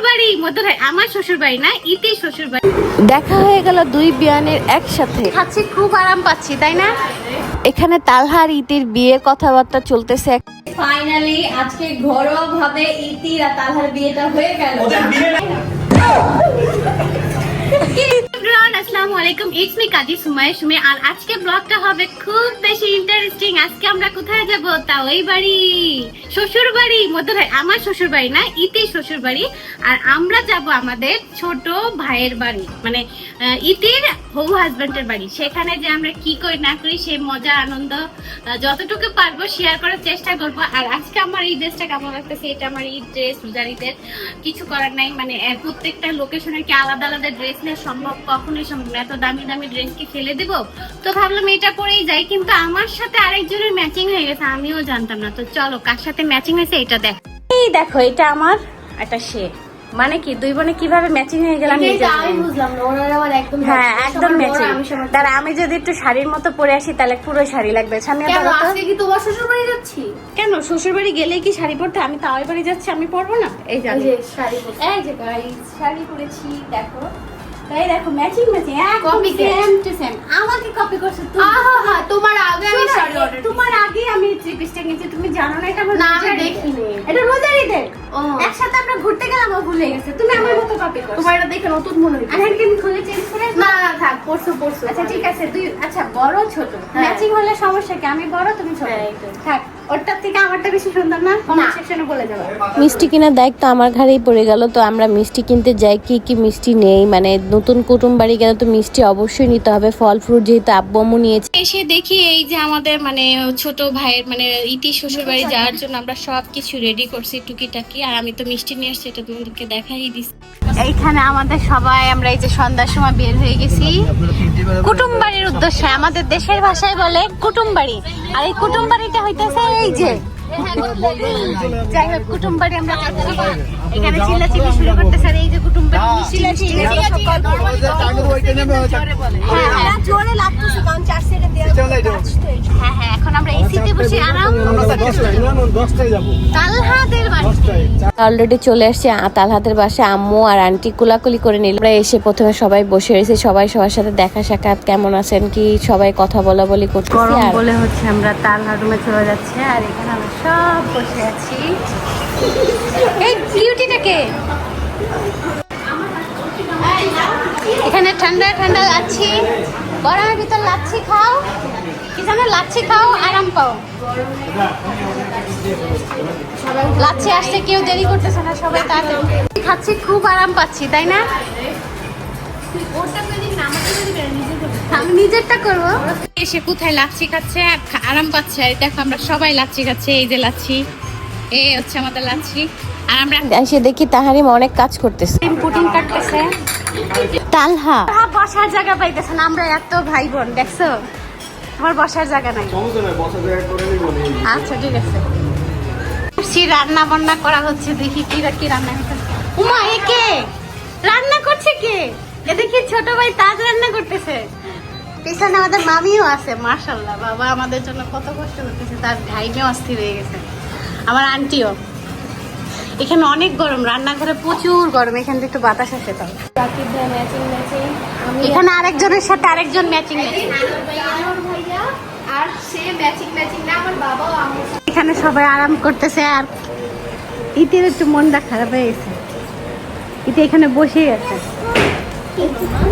বাড়ি মধ্যে আমার শ্বশুর বাড়ি না, ইতির শ্বশুর বাড়ি। দেখা হয়ে গেল দুই বিয়ানের একসাথে। খাচ্ছি, খুব আরাম পাচ্ছি, তাই না? এখানে তালহা আর ইতির বিয়ের কথাবার্তা চলতেছে। ফাইনালি আজকে ঘরোয়া ভাবে ইতির আর তালহার বিয়েটা হয়ে গেল। আসসালামু আলাইকুম, ইটস মি কাজী সুমাইয়া সুমি। আর আজকে ব্লগটা হবে খুব বেশি ইন্টারেস্টিং। আজকে আমরা কোথায় যাব? তা ওই বাড়ি, শ্বশুর বাড়ি মধ্যে আমার শ্বশুর বাড়ি না, ইতির শ্বশুর বাড়ি। আর আমরা যাব আমাদের ছোট ভাইয়ের বাড়ি, মানে ইতির হবু হাজবেন্ডের বাড়ি। সেখানে যে আমরা কি করি না করি সেই মজা আনন্দ যতটুকু পারবো শেয়ার করার চেষ্টা করবো। আর আজকে আমার এই ড্রেসটা কেমন লাগতেছে, এটা আমার এই ড্রেস, রোজারিদের কিছু করার নাই। মানে প্রত্যেকটা লোকেশনে কি আলাদা আলাদা ড্রেস নিয়ে সম্ভব? কখনোই সম্ভব না, এত দামি দামি ড্রেস কি ফেলে দেবো? তো ভাবলাম এটা পরেই যাই, কিন্তু আমার সাথে আরেকজনের ম্যাচিং হয়ে গেছে, আমিও জানতাম না। তো চলো কার সাথে ম্যাচিং হয়েছে এটা দেখ। এই দেখো, এটা আমার, এটা সে। মানে কি দুই বোনে কিভাবে ম্যাচিং হয়ে গেলাম বুঝলাম না, ওনার আবার একদম হ্যাঁ একদম ম্যাচিং। দাঁড়া, আমি যদি একটু শাড়ির মতো পরে আসি তাহলে পুরো শাড়ি লাগবে। সামনে আজকে কি তোমার শ্বশুর বাড়ি যাচ্ছি? কেন শ্বশুর বাড়ি গেলেই কি শাড়ি পরতে? আমি তো ওই বাড়ি যাচ্ছি, আমি পরবো না? এই যে শাড়ি এই যে গাইস, শাড়ি পরেছি দেখো। তাই দেখো matching matching, Copy same to same. আমাকে কপি করছো তুমি? আহা, তোমার আগে আমি শাড়ি অর্ডার তোমার আগে আমি থ্রি পিসটা নিয়েছি, তুমি জানো না এটা আমার না, আমি রোজারিদের। দেখিনি। এটা রোজারিদের। ও। একসাথে আমরা ঘুরতে গেলাম, ও ভুলে গেছে। তুমি আমার মতো কপি করছো। তোমার এটা দেখে নতুন মনে হচ্ছে। আর কি খুলে চেঞ্জ করে? না না থাক, পরশু আচ্ছা ঠিক আছে, তুই আচ্ছা বড় ছোট হ্যাঁ। ম্যাচিং হলে সমস্যা কি? আমি বড় তুমি ছোট, হ্যাঁ, এইটাই। থাক। ওরটার থেকে আমারটা বেশি সুন্দর না? কমেন্ট সেকশনে বলে যাবে। মিষ্টি কেনার দায়িত্ব আমার ঘাড়েই পড়ে গেল। তো আমরা মিষ্টি কিনতে যাই, কি কি মিষ্টি নেই, মানে নতুন কুটুম বাড়ি গেলে তো মিষ্টি অবশ্যই নিতে হবে, ফল ফ্রুট যেহেতু আব্বু আম্মু নিয়েছে। এসে দেখি এই যে আমাদের মানে ছোট ভাইয়ের মানে ইতি শ্বশুর বাড়ি যাওয়ার জন্য আমরা সব কিছু রেডি করছি টুকিটাকি। আর আমি তো মিষ্টি নিয়ে আসছি, এটা তোমাদেরকে দেখাই দিচ্ছি। এইখানে আমাদের সবাই আমরা এই যে সন্ধ্যার সময় বের হয়ে গেছি কুটুম বাড়ির উদ্দেশ্যে। আমাদের দেশের ভাষায় বলে কুটুম বাড়ি, আর এই কুটুম বাড়িটা হইতেছে এই যে, যাই হোক কুটুম বাড়ি আমরা যাচ্ছি। এখানে চিল্লাচিল্লি শুরু করতেছে। আর এই যে কুটুম বাড়ি চিল্লাচিল্লি হ্যাঁ হ্যাঁ, এখন আমরা এসিতে বসে আরাম তালহাদের বাড়ি। অলরেডি চলে আসছে তালহাতের বাসায়। আম্মু আর আন্টি কুলাকুলি করে নিল। আমরা এসে প্রথমে সবাই বসে রয়েছে, সবাই সবার সাথে দেখা সাক্ষাৎ, কেমন আছেন কি সবাই কথা বলা বলি করতেছি। গরম আর বলে হচ্ছে আমরা তালহা রুমে চলে যাচ্ছে। আর এখানে আমরা সব বসে আছি। এই বিউটিটাকে এখানে ঠান্ডা ঠান্ডা লাচ্ছি, গরমের ভিতর লাচ্ছি খাও, কি জানো লাচ্ছি খাও আরাম পাও। লাচ্ছি আসছে, কেউ দেরি করতেছে না, সবাই তাড়াতাড়ি খাচ্ছি, খুব আরাম পাচ্ছি, তাই না? আমি নিজেরটা করবো। এসে কোথায় লাচ্ছি খাচ্ছে আর আরাম পাচ্ছে। আর দেখো আমরা সবাই লাচ্ছি খাচ্ছে, এই যে লাচ্ছি, এই হচ্ছে আমাদের লাচ্ছি। আর আমরা এসে দেখি তাহারিম অনেক কাজ করতেছে, পুটিং কাটতেছে। তালহা বসার জায়গা পাইতেছে না, আমরা এত ভাই বোন, দেখছো আমার বসার জায়গা নাই। আচ্ছা ঠিক আছে, রান্না বান্না করা হচ্ছে, দেখি কি কি রান্না হচ্ছে। উমা, এ কে রান্না করছে? কে এ? দেখি ছোট ভাই তাজ রান্না করতেছে। পিছনে আমাদের মামিও আছে, মাশাআল্লাহ। বাবা আমাদের জন্য কত কষ্ট করতেছে, তার ঘাইমেও অস্থির হয়ে গেছে। আমার আন্টিও। এখানে অনেক গরম, রান্নাঘরে প্রচুর গরম, এখান থেকে একটু বাতাস আসে। তাও এখানে আরেকজনের সাথে আরেকজন ম্যাচিং ম্যাচিং। আর সে ম্যাচিং ম্যাচিং না, আমার বাবাও আমার। এখানে সবাই আরাম করতেছে। আর ইতির একটু মনটা খারাপ হয়ে গেছে, ইতি এখানে বসেই আছে।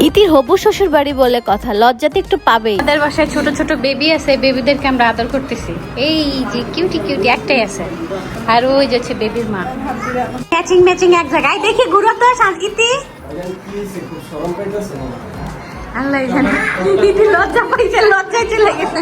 ইতির হবু শ্বশুর বাড়ি বলে কথা, লজ্জাতে একটু পাবেই। আমাদের বাসায় ছোট ছোট বেবি আছে, বেবিদেরকে আমরা আদর করতেছি। এই যে কিউটি কিউটি একটাই আছে, আর ওই যে হচ্ছে বেবির মা। ম্যাচিং ম্যাচিং এক জায়গায়, দেখি ঘুরো তো সাংগীতি। আল্লাহ জানে, ইতি লজ্জা পাইছে, লজ্জায় চলে গেছে।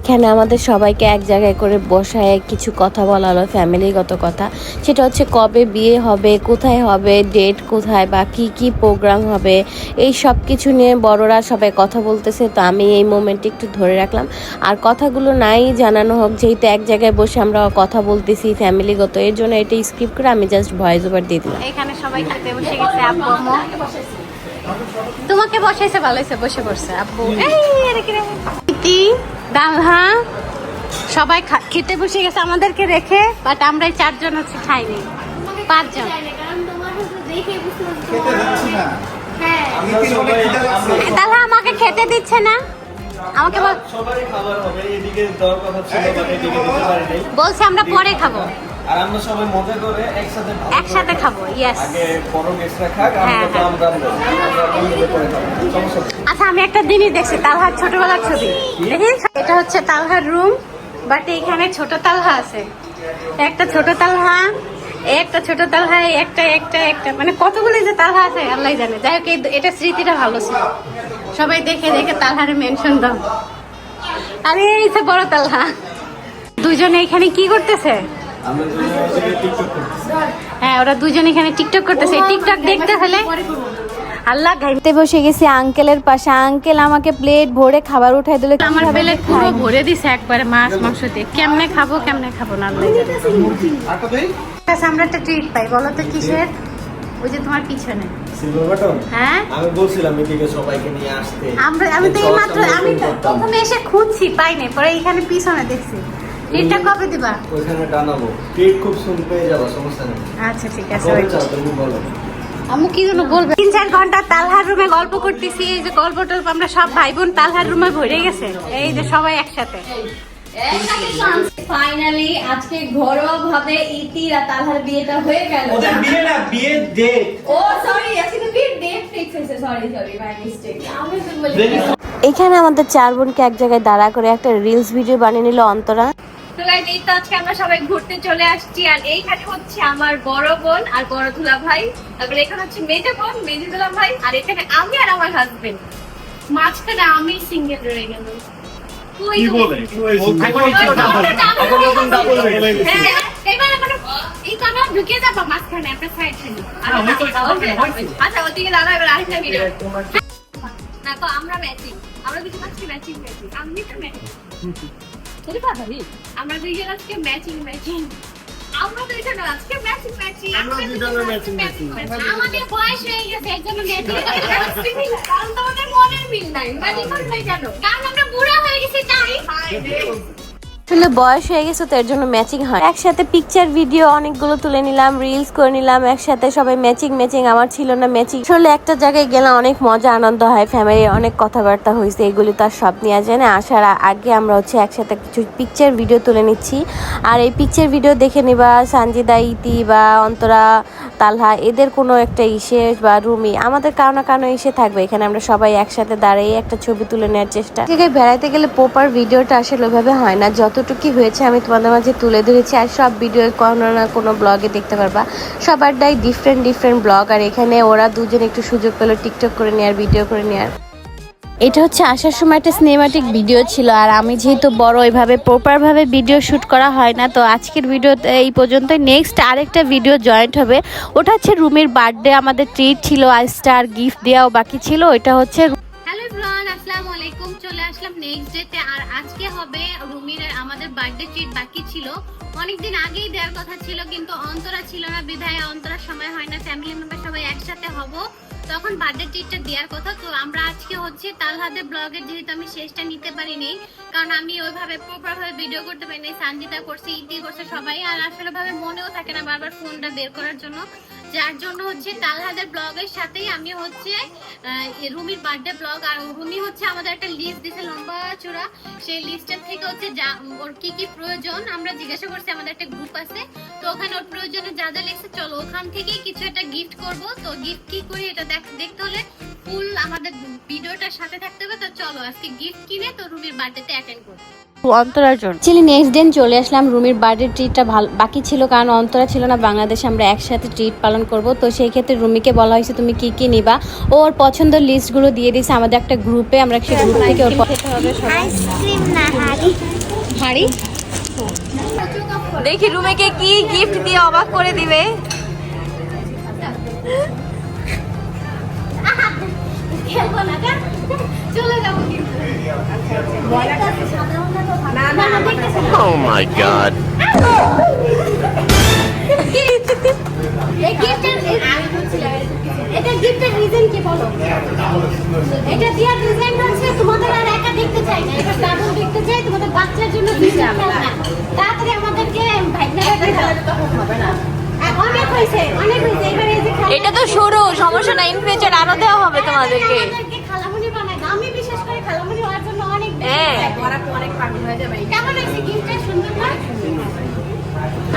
এখানে আমাদের সবাইকে এক জায়গায় করে বসায় কিছু কথা বলা হলো, ফ্যামিলিগত কথা। সেটা হচ্ছে কবে বিয়ে হবে, কোথায় হবে, ডেট কোথায়, বা কি কি প্রোগ্রাম হবে, এই সব কিছু নিয়ে বড়রা সবাই কথা বলতেছে। তো আমি এই মোমেন্টে একটু ধরে রাখলাম। আর কথাগুলো নাই জানানো হোক, যেহেতু এক জায়গায় বসে আমরা কথা বলতেছি ফ্যামিলিগত, এর জন্য এটা স্ক্রিপ্ট করে আমি জাস্ট ভয়েস ওভার দিয়ে দিলাম। এখানে সবাই খেতে বসে গেছে, আব্বু আম্মু। তোমাকে বসাইছে, ভালো হয়েছে, বসে পড়ছে আব্বু। ইতি তালহা সবাই খেতে বসে গেছে আমাদেরকে রেখে, বাট আমরা এই চারজন হচ্ছে খাইনি। 5 জন। জানি না, কারণ তোমার হচ্ছে দেখে বুঝতে পারছি খেতে যাচ্ছি না হ্যাঁ আমি কি অনেক খিদে লাগছে তাহলে আমাকে খেতে দিচ্ছে না, আমাকে সবারই খাবার হবে, এদিকে দেওয়ার কথা ছিল বাট এদিকে দিতে পারি নাই। বলছে আমরা পরে খাবো, আর আমরা সবাই মজা করে একসাথে ভালো করে একসাথে খাবো। ইয়েস। আগে বড় গেস্টরা খাক, আমরা তো আমরা মিলে করে খাবো, সমস্যা নেই। আচ্ছা, আমি একটা জিনিস দেখছি, তালহার ছোটবেলার ছবি দেখিস। এটা হচ্ছে তালহার রুম, বাট এখানে ছোট তালহা আছে, একটা ছোট তালহা, একটা ছোট তালহা, একটা একটা একটা মানে কতগুলো যে তালহা আছে আল্লাহ জানে। যাই হোক, এটা স্মৃতিটা ভালো ছিল, সবাই দেখে দেখে তালহারে মেনশন দাও। আরে এই যে বড় তালহা, দুজনে এখানে কি করতেছে? আমরা দুজনে টিকটক করতেছি। হ্যাঁ, ওরা দুজনে এখানে টিকটক করতেছে। টিকটক দেখতে হলে আল্লাহ খেতে বসে গেছি আঙ্কেলের পাশে। আঙ্কেল আমাকে প্লেট ভরে খাবার উঠাই দিল। আমার প্লেট পুরো ভরে দিছে একবারে মাছ মাংস দিয়ে। কেমনে খাবো না আল্লাহ জানে। আটা দেই আচ্ছা, আমরা একটা ট্রিট পাই, বলো তো কিসের? ওই যে তোমার পিছনে। Silver button? হ্যাঁ, আমি বলছিলাম এদিকে সবাইকে নিয়ে আসতে। আমি তো এইমাত্র আমি তো প্রথমে এসে খুঁজছি, পাই নাই, পরে এখানে পিছনে দেখছি। ট্রিটটা কবে দিবা? ওইখানে টানাবো, ট্রিট খুব সুন পেয়ে যাবো, সমস্যা নেই। আচ্ছা ঠিক আছে। কবে চাও তুমি বলো। আম্মু কি যেন বলবে। 3-4 ঘন্টা তালহার রুমে গল্প করতেছি। এই যে গল্প টল্প আমরা সব ভাই বোন তালহার রুমে ভরে গেছে, এই যে সবাই একসাথে। ফাইনালি আজকে ঘরোয়া ভাবে ইতি আর তালহার বিয়েটা হয়ে গেল। ওদের বিয়ে না, বিয়ের ডেট। ও সরি, আজকে তো বিয়ের ডেট ফিক্স হয়েছে। Sorry by mistake. আমি তো বলি এখানে আমাদের 4 বোনকে এক জায়গায় দাঁড়া করে একটা রিলস ভিডিও বানিয়ে নিল অন্তরা। তো গাইস, এই তো আজকে আমরা সবাই ঘুরতে চলে আসছি। আর এইখানে হচ্ছে আমার বড় বোন আর বড় দুলা ভাই, তারপরে এখানে হচ্ছে মেজো বোন, মেজো দুলা ভাই, আর এখানে আমি আর আমার হাজবেন্ড। মাঝখানে আমি সিঙ্গেল রয়ে গেল। কি বলে হ্যাঁ, এবার মানে এই কানা ঢুকে যাবো মাঝখানে, একটা সাইড থেকে। আচ্ছা, ওদিকে দাঁড়া, এবার আরেকটা ভিডিও না তো। আমরা ম্যাচিং, আমরা কিছু পাচ্ছি ম্যাচিং। আমি তো ম্যাচিং, আমরা দুইজন আজকে ম্যাচিং। আমরা দুইজন আজকে ম্যাচিং। আমাদের বয়স হয়ে গেছে, একজন ম্যাচিং, কারণ তোমাদের মনের মিল নাই। ম্যাচিং করতে কেন? কারণ আমরা বুড়া হয়ে গেছি তাই। আসলে বয়স হয়ে গেছে তো এর জন্য ম্যাচিং হয়। একসাথে পিকচার ভিডিও অনেকগুলো তুলে নিলাম, রিলস করে নিলাম একসাথে সবাই ম্যাচিং। আমার ছিল না ম্যাচিং। আসলে একটা জায়গায় গেলাম, অনেক মজা আনন্দ হয়, ফ্যামিলির অনেক কথাবার্তা হয়েছে, এগুলি তো আর সব নেওয়া যায় না। আসার আগে আমরা হচ্ছে একসাথে কিছু পিকচার ভিডিও তুলে নিচ্ছি। আর এই পিকচার ভিডিও দেখে নিবা সানজিদা, ইতি বা অন্তরা, তালহা, এদের কোনো একটা ইসে বা রুমি আমাদের কারো না কারো ইসে থাকবে। এখানে আমরা সবাই একসাথে দাঁড়িয়ে একটা ছবি তুলে নেওয়ার চেষ্টা। জায়গায় বেড়াইতে গেলে প্রপার ভিডিওটা আসলে ওইভাবে হয় না, যতটুকু হয়েছে আমি তোমাদের মাঝে তুলে ধরেছি। আর সব ভিডিও কোনো না কোনো ব্লগে দেখতে পারবা, সবারটাই ডিফারেন্ট ব্লগ। আর এখানে ওরা দুজন একটু সুযোগ পেলো টিকটক করে নেওয়ার, ভিডিও করে নেওয়ার। এটা হচ্ছে আসার সময় একটা সিনেমাটিক ভিডিও ছিল। আর আমি যেহেতু বড়, ওইভাবে প্রপারভাবে ভিডিও শ্যুট করা হয় না, তো আজকের ভিডিও এই পর্যন্ত। নেক্সট আরেকটা ভিডিও জয়েন্ট হবে, ওটা হচ্ছে রুমির বার্থডে। আমাদের ট্রিট ছিল, স্টার গিফট দেওয়াও বাকি ছিল। ওইটা হচ্ছে হ্যালো এভরিওয়ান, আসসালামু আলাইকুম। চলে আসলাম নেক্সট ডেতে। আর আজকে হবে রুমির আমাদের বার্থডে ট্রিট বাকি ছিল, অনেকদিন আগেই দেওয়ার কথা ছিল, কিন্তু অন্তরা ছিল না বিধায় অন্তরার সময় হয় না। ফ্যামিলি মেম্বার সবাই একসাথে হব, তখন বার্থডে ট্রিটটা দেওয়ার কথা। তো আমরা আজকে হচ্ছে তালহাদের ব্লগের, যেহেতু আমি শেষটা নিতে পারিনি, কারণ আমি ওইভাবে প্রপারভাবে ভিডিও করতে পারিনি। সানজিদা করছে, ইতি করছে সবাই, আর আসলে ভাবে মনেও থাকে না বারবার ফোনটা বের করার জন্য, যার জন্য হচ্ছে তালহাদের ব্লগের সাথেই আমি হচ্ছে রুমির বার্থডে ব্লগ। আর রুমি হচ্ছে আমাদের একটা লিস্ট দিছে লম্বা চূড়া, সেই লিস্টের থেকে হচ্ছে ওর কি কি প্রয়োজন আমরা জিজ্ঞাসা করছি। আমাদের একটা গ্রুপ আছে, তো ওখানে ওর প্রয়োজনে যা যা লিখছে, চলো ওখান থেকেই কিছু একটা গিফট করব। তো গিফট কি করি এটা দেখতে হলে ফুল আমাদের ভিডিওটার সাথে থাকতে হবে। তো চলো আজকে গিফট কিনে তো রুমির বার্থডেতে অ্যাটেন্ড করব অন্তরার জন্য। চিলি নেক্সট দিন চলে আসলাম, রুমির বার্থডে ট্রিটটা বাকি ছিল, কারণ অন্তরা ছিল না বাংলাদেশে, আমরা একসাথে ট্রিট পালন করব। তো সেই ক্ষেত্রে রুমিকে বলা হয়েছে তুমি কি নিবা, ওর পছন্দের লিস্টগুলো দিয়ে দিয়েছে আমাদের একটা গ্রুপে। আমরা সেই গ্রুপ থেকে ওর আইসক্রিম না হাড়ি দেখি রুমিকে কি গিফট দিয়ে অবাক করে দিবে। খেলবো না, চলে যাবো কিন্তু। Oh my god. এটা গিফটের রিজন কি বলো? এটা দেওয়ার রিজন হচ্ছে তোমাদের আর একা দেখতে চাই না, এটা ডাবল দেখতে চাই, তোমাদের বাচ্চার জন্য দিতে আমরা তাড়াতাড়ি আমাদেরকে ভাইগনারা দিতে হবে না। অনেক হয়েছে, অনেক হয়েছে। এবারে এই যে এটা তো শুরু, সমস্যা নাই, ইন ফিউচার আরো দেওয়া হবে তোমাদেরকে। আমাদেরকে খালামুনি বানায় দাও। আমি বিশেষ করে খালামুনি হওয়ার জন্য অনেক হ্যাঁ। অনেক পাগল হয়ে যাবে। কেমন হয়েছে গিফটটা? সুন্দর না?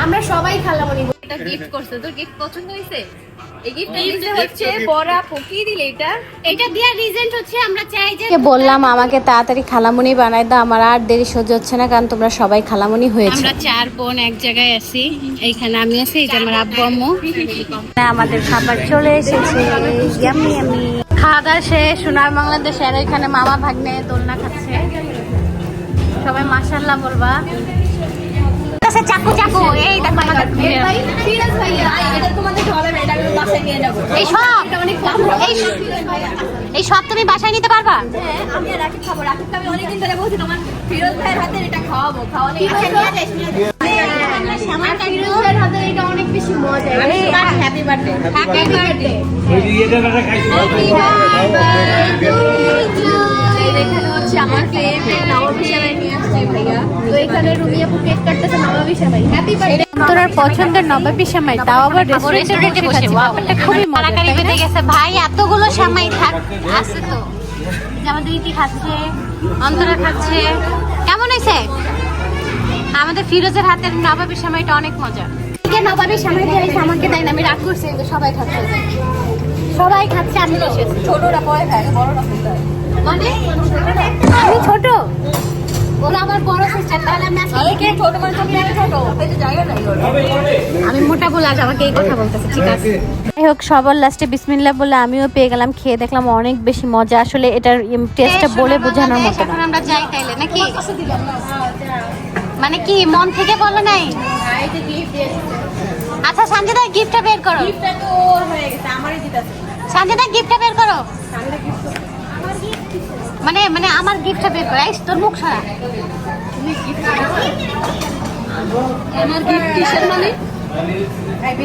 আমরা সবাই খালামণি এটা গিফট করছে, তোর গিফট পছন্দ হয়েছে? এই দিতে হচ্ছে বড় পকিয়ে দিলে এটা এটা দেওয়ার রিজন হচ্ছে আমরা চাই যে বললাম আমাকে তাড়াতাড়ি খালামুনি বানাই দাও, আমার আর দেরি সহ্য হচ্ছে না, কারণ তোমরা সবাই খালামুনি হয়েছে। আমরা 4 বোন এক জায়গায় আছি। এইখানে আমি আছি, এই যে আমার আব্বু আম্মু। আমাদের খাবার চলে এসেছে, ইয়াম্মি ইয়াম্মি। খাওয়া দাওয়া শেষ, সোনার বাংলাদেশে। আর এখানে মামা ভাগ্নে দোলনা খাচ্ছে। সবাই মাশাআল্লাহ বলবা। চাকু চাকু, এই দেখো আমাদের ভাই ফিরাজ ভাইয়া এটা তোমাদেরকে হবে না, এটা আমি বাসায় নিয়ে যাব। এই সব এটা অনেক এই সব তুমি বাসায় নিতে পারবা? হ্যাঁ, আমি আর রাকিব খাবো। রাকিবকে আমি অনেকদিন ধরে বলছি তোমার ফিরোজ ভাইয়ের হাতে এটা খাওয়াবো, খাওয়ালে আমার ফিরোজ ভাইয়ের হাতে এটা অনেক বেশি মজা। Happy birthday, happy birthday. এখানে হচ্ছে আমার ফেভারিট নবাবী সেমাই নিয়ে আসছে ভাইয়া। তো এখানে রুমিয়া আপু কেক কাটতেছে নবাবী সেমাই। Happy birthday. তোর পছন্দের নবাবী সেমাই, তাও আবার রেস্টুরেন্টে বসে। ব্যাপারটা খুবই মজার, তাই না? গেছে ভাই, এতগুলো সেমাই থাক আছে তো। এই যে আমাদের ইতি খাচ্ছে, অন্তরা খাচ্ছে। কেমন হয়েছে? আমাদের ফিরোজের হাতের নবাবী সেমাইটা অনেক মজা। কে নবাবী সেমাই দিয়েছে আমাকে দেয় না, আমি রাগ করছি। কিন্তু সবাই খাচ্ছে, সবাই খাচ্ছে, আমি বসে আছি। ছোটরা পরে খায়, বড়রা খায়। মানে আমি ছোট, ওরা আমার বড় সিস্টার। তাহলে আমি আজকে কে ছোট মানে তুমি ছোট, এই যে জায়গা নাই ওর। আমি মোটা বলে আজ আমাকে এই কথা বলতেছে, ঠিক আছে? যাই হোক, সবার লাস্টে বিসমিল্লাহ বলে আমিও পেয়ে গেলাম। খেয়ে দেখলাম অনেক বেশি মজা। আসলে এটার টেস্টটা বলে বোঝানোর মতো না। এখন আমরা যাই তাইলে নাকি? মানে কি মন থেকে বলো নাই? এই যে গিফট দিয়েছে, আচ্ছা সঞ্জিদা, গিফটটা বের করো। গিফটটা তো ওর হয়ে গেছে, আমারই দিতেছে। সঞ্জিদা, গিফটটা বের করো। মানে মানে আমার গিফটটা বের করো। এই তোর মুখ সরা। আমার গিফট কিসের মানে?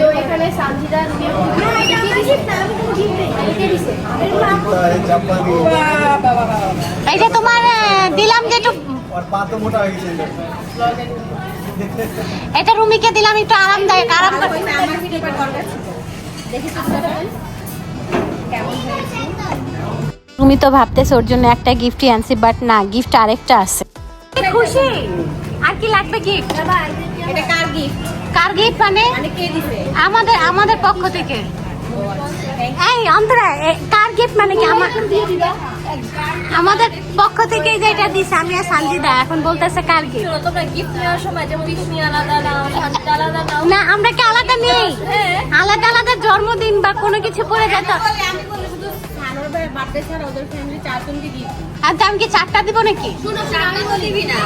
তো এখানে সানজিদা রুমিয়া আপু কি দিছে? আমি তো গিফট দেই, কে দিছে? এই যে তোমার দিলাম যে একটু, और पा तो मोटा हो गई এটা রুমিকে দিলাম, একটু আরামদায়ক, আরাম করে। আমার ভিডিও করার কাছে দেখি তো কেমন হয়েছে। তুমি তো ভাবতেছো ওর জন্য একটা গিফটই আনছি, বাট না, গিফট আরেকটা আছে। খুশি? আর কি লাগবে গিফট? বাবা এটা কার গিফট? কার গিফট মানে? মানে কে দিছে? আমাদের আমাদের পক্ষ থেকে। এই অন্তরা, কার গিফট মানে কি? আমাদের পক্ষ থেকে যেটা দিছে আমি আর সঞ্জিদা। এখন বলতেছে কার গিফট। শোনো, তোমরা গিফট নেওয়ার সময় যেমন বিষ্ণু আলাদা নাও, সানজিদা আলাদা নাও। না, আমরা কি আলাদা নেই? আলাদা আলাদা জন্মদিন বা কোনো কিছু পড়ে যেত। আমি বলি শুধু সানোর ভাইয়ের বার্থডে ছাড়া ওদের ফ্যামিলি 4 জনকে গিফট। আর আমি কি 4টা দিব নাকি? শুনো, আমি বলিবি না।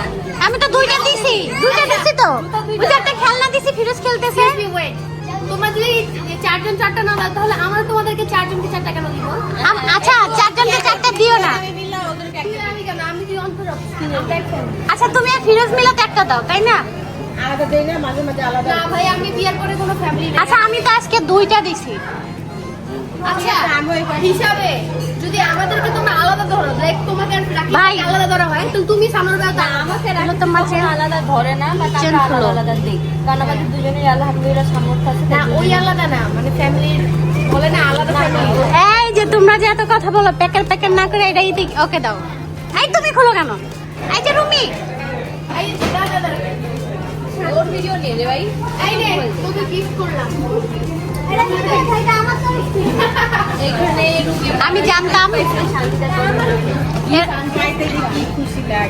আমি তো 2টা দিছি, 2টা দিছি তো। ওই যে একটা খেলনা দিছি, ফিরোজ খেলতেছে। ওয়েট, তোমরা যদি 4 জন 4টা না দাও তাহলে আমরা তোমাদেরকে 4 জনকে 4টা কেন দিব? আচ্ছা, 4 জনকে 4টা দিও না। আমি মিল্লা ওদেরকে একটা আমি কেন? আমি কি অন্তর আচ্ছা, তুমি আর ফিরোজ মিলে তো একটা দাও, তাই না? আলাদা দেই না, মাঝে মাঝে আলাদা। না ভাই, আমি বিয়ার পরে কোনো ফ্যামিলি নেই। আচ্ছা, আমি তো আজকে 2টা দিছি। আচ্ছা, হিসাবে যদি আমাদেরকে তোমরা আলাদা ধরো, লাইক তোমাকে আর ভাই। রাকিবকে আলাদা ধরা হয়, তো তুমি সানোর ভাই আমাকে তাহলে তোমার আলাদা ধরে না, বা চেন আমরা খুলো। আলাদা দেই। কারণ আমাদের দুজনের আলহামদুলিল্লাহ সামর্থ্য আছে। না, ওই আলাদা না, মানে ফ্যামিলির বলে না আলাদা ফ্যামিলি। এই যে তোমরা যে এত কথা বলো, প্যাকেট প্যাকেট না করে এটা ইতি ওকে দাও। এই তুমি খুলো কেন? এই যে রুমি, এই দাদা ওর ভিডিও নিয়ে রে ভাই। এই নে, তোকে গিফট করলাম। এটা আমার তো এখানে আমি জানতাম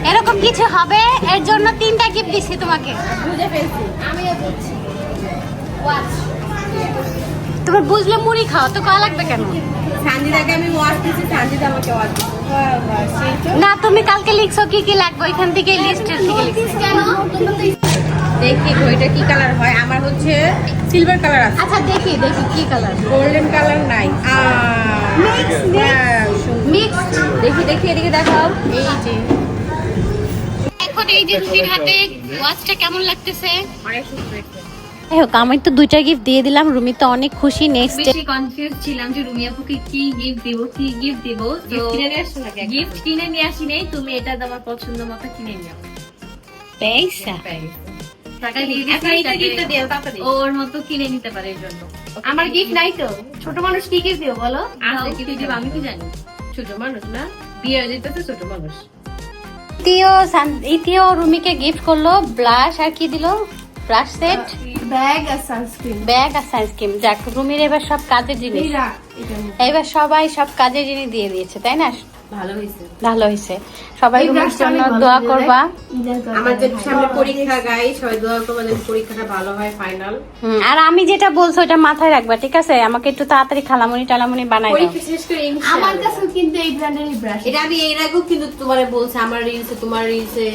এরকম কিছু হবে, এর জন্য 3টা গিফট দিছি তোমাকে। বুঝে ফেলছি, আমিও বুঝছি। ওয়াচ তুমি বুঝলে মুড়ি খাও তো, কয়া লাগবে কেন? সানজিদাকে আমি ওয়াচ দিছি, সানজিদা আমাকে ওয়াচ দিছে। না, তুমি কালকে লিখছো কি কি লাগবে, ওইখান থেকে লিস্টের থেকে লিখছো কেন? দেখি ঘড়িটা কি কালার হয়। আমার হচ্ছে সিলভার কালার আছে। আচ্ছা, দেখি দেখি কি কালার। গোল্ডেন কালার নাই। মিক্স। দেখি দেখি, এদিকে দেখাও। এই যে এখন এই যে রুমির হাতে ওয়াচটা কেমন লাগতেছে? অনেক সুন্দর। যাই হোক, আমি তো 2টা গিফট দিয়ে দিলাম। রুমি তো অনেক খুশি। নেক্সট বেশি কনফিউজ ছিলাম যে রুমি আপুকে কি গিফট দিব, কি গিফট দিব। তো গিফট কিনে নিয়ে আসি নেই, তুমি এটা তোমার পছন্দ মতো কিনে নিও। পয়সা। টাকা দিয়ে দিয়েছি এখন এইটা gift দিও তাড়াতাড়ি। ওর মতো কিনে নিতে পারে এর জন্য। আমার গিফট নাই তো, ছোট মানুষ কি গিফট দিও বলো? আছে কি দিব আমি কি জানি। ছোট মানুষ না, বিয়ে হয়ে যেতেছে ছোট মানুষ। ইতিও রুমিকে গিফট করলো ব্লাশ আর কি দিল, ব্রাশ সেট, ব্যাগ আর সানস্ক্রিন। ব্যাগ আর সানস্ক্রিন। যাক, রুমির এবার সব কাজের জিনিস, এবার সবাই সব কাজের জিনিস দিয়ে দিয়েছে, তাই না? ভালো হয়েছে। ভালো হয়েছে। সবাই এই রুমির ব্রাশটা জন্য অনেক ভালো দোয়া দিলে। করবা। আমার যে সামনে পরীক্ষা গাই, সবাই দোয়া করবে যেন পরীক্ষাটা ভালো হয়, ফাইনাল। আর আমি যেটা বলছো ওটা মাথায় রাখবা, ঠিক আছে? আমাকে একটু তাড়াতাড়ি খালামুনি টালামুনি বানাই দাও। পরীক্ষা শেষ করে আমার কাছে কিন্তু এই ব্র্যান্ডেরই ব্রাশ। এটা আমি এর আগেও কিন্তু তোমারে বলছি, আমার রিলসে তোমার রিলসে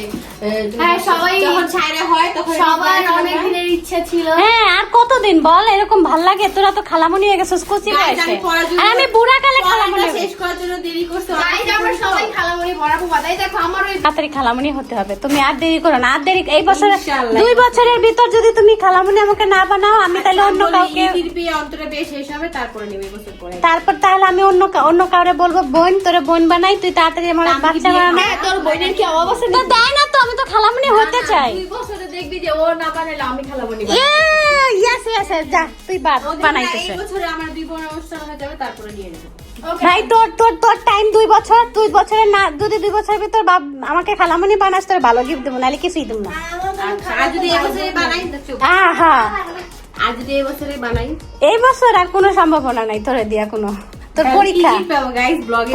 হ্যাঁ, সবাই যখন ছাইরা হয় তখন সবার অনেক দিনের ইচ্ছা ছিল। হ্যাঁ, আর কতদিন বল এরকম ভাল লাগে? তোরা তো খালামুনি হয়ে গেছিস কচি Guys, বয়সে, আমি পড়ার জন্য- আর আমি বুড়া কালে খালামুনি পড়াটা হয়ে শেষ করার জন্য দেরি করছো। গাইজ আমরা সবাই খালামুনি বড়াবো বাদাই, দেখো আমার ওই তাড়াতাড়ি খালামুনি হতে হবে। তুমি আর দেরি করো না, আর দেরি এই বছরে ইনশাআল্লাহ। 2 বছরের ভিতর যদি তুমি খালামুনি আমাকে না বানাও, আমি তাহলে অন্য কাউকে, অন্তরে বেশ শেষ হবে, তারপরে নেবে বছর পরে। তারপর তাহলে আমি অন্য কাউরে বলবো বোন তোরে বোন বানাই, তুই তাড়াতাড়ি আমার বাচ্চা বানা। হ্যাঁ, তোর বোনের কি অভাব আছে? তো দেয় না তো, আমি তো খালামুনি হতে চাই। 2 বছরে দেখবি যে ও না বানাইলে আমি খালাবনি। ইয়েস ইয়েস, যা তুই বানাইতেছে। এই বছরে আমার 2 বোনের অনুষ্ঠান হয়ে যাবে, তারপরে নিয়ে নেব। ভাই তোর টাইম 2 বছর, 2 বছরের না, যদি 2 বছরের ভিতর আমাকে খালামুনি বানাস তোর ভালো গিফট দেবো, নাহলে কিছুই দেবো না। আর যদি এই বছরে বানাই চুপ। হ্যাঁ, আর যদি এই বছরে বানাই এই বছর আর কোনো সম্ভাবনা নাই তোরে দিয়া কোনো। তোর পরীক্ষা গাইস ব্লগে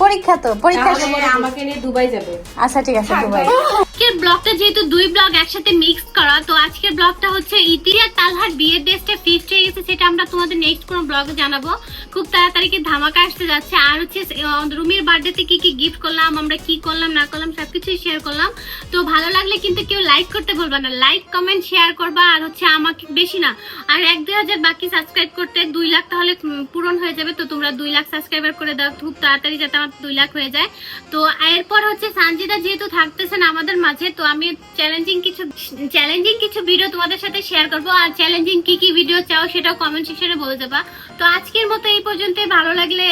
পরীক্ষা তো পরীক্ষা। আমাকে নিয়ে দুবাই যাবে। আচ্ছা ঠিক আছে, দুবাই। আজকের ব্লগটা যেহেতু 2 ব্লগ একসাথে মিক্স করা, তো আজকের ব্লগটা হচ্ছে ইতি আর তালহার বিয়ের ডেটটা ফিক্সড হয়ে গেছে, সেটা আমরা তোমাদের নেক্সট কোনো ব্লগে জানাবো। খুব তাড়াতাড়ি কি ধামাকা আসতে যাচ্ছে। আর হচ্ছে রুমির বার্থডেতে কি কি গিফট করলাম, আমরা কি করলাম না করলাম সবকিছুই শেয়ার করলাম। তো ভালো লাগলে কিন্তু কেউ লাইক করতে ভুলবা না, লাইক কমেন্ট শেয়ার করবা। আর হচ্ছে আমাকে বেশি না, আর 1-2 হাজার বাকি সাবস্ক্রাইব করতে 2 লাখ তাহলে পূরণ হয়ে যাবে। তো তোমরা 2 লাখ সাবস্ক্রাইবার করে দাও খুব তাড়াতাড়ি, যাতে আমার 2 লাখ হয়ে যায়। তো এরপর হচ্ছে সানজিদা যেহেতু থাকতেছেন আমাদের মাঝে, তো আমি চ্যালেঞ্জিং কিছু ভিডিও তোমাদের সাথে শেয়ার করবো। আর চ্যালেঞ্জিং কি কি ভিডিও চাও সেটাও কমেন্ট সেকশনে বলে যাবা। তো আজকের মতো এই পর্যন্ত, ভালো লাগলে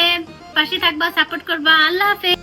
পাশে থাকবা, সাপোর্ট করবা। আল্লাহ হাফেজ।